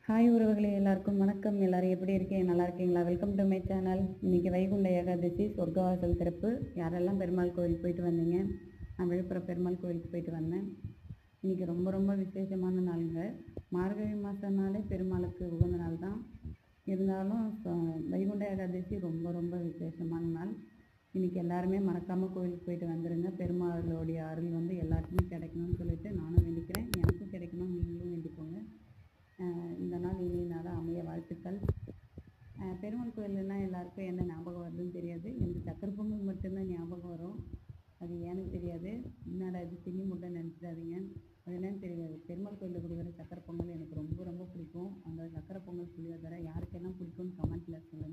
Hi உறவுகளே, எல்லாருக்கும் வணக்கம். எல்லாரும் எப்படி இருக்கீங்க? நல்லா இருக்கீங்களா? Welcome to my channel. இன்றைக்கி வைகுண்ட ஏகாதசி, சொர்க்கவாசல் திறப்பு. யாரெல்லாம் பெருமாள் கோவில் போயிட்டு வந்தீங்க? நான் விழுப்புரம் பெருமாள் கோவிலுக்கு போயிட்டு வந்தேன். இன்றைக்கி ரொம்ப ரொம்ப விசேஷமான நாளுங்க. மார்கழி மாதம்னாலே பெருமாளுக்கு உகந்த நாள் தான். இருந்தாலும் வைகுண்ட ஏகாதசி ரொம்ப ரொம்ப விசேஷமான நாள். இன்றைக்கி எல்லாருமே மறக்காமல் கோவிலுக்கு போயிட்டு வந்துடுங்க. பெருமாளுடைய அருள் வந்து எல்லாருக்குமே கிடைக்கணும்னு சொல்லிட்டு நானும் வேண்டிக்கிறேன். எனக்கும் கிடைக்கணும், நீங்களும் வேண்டிக்கோங்க. இந்த நாள் இனிய நாளாக அமைய வாழ்த்துக்கள். பெருமாள் கோயில்னா எல்லாருக்கும் என்ன ஞாபகம் வருதுன்னு தெரியாது. எனக்கு சக்கரை பொங்கல் மட்டும்தான் ஞாபகம் வரும். அது ஏன்னு தெரியாது. என்னடா இது திணி முட்டை நினச்சிடாதீங்க. அது என்னன்னு தெரியாது. பெருமாள் கோயிலில் கொடுக்குற சக்கரை பொங்கல் எனக்கு ரொம்ப ரொம்ப பிடிக்கும். அந்த சக்கரை பொங்கல் புளியோதரை யாருக்கெல்லாம் பிடிக்கும்னு கமெண்ட்டில் சொல்லுங்கள்.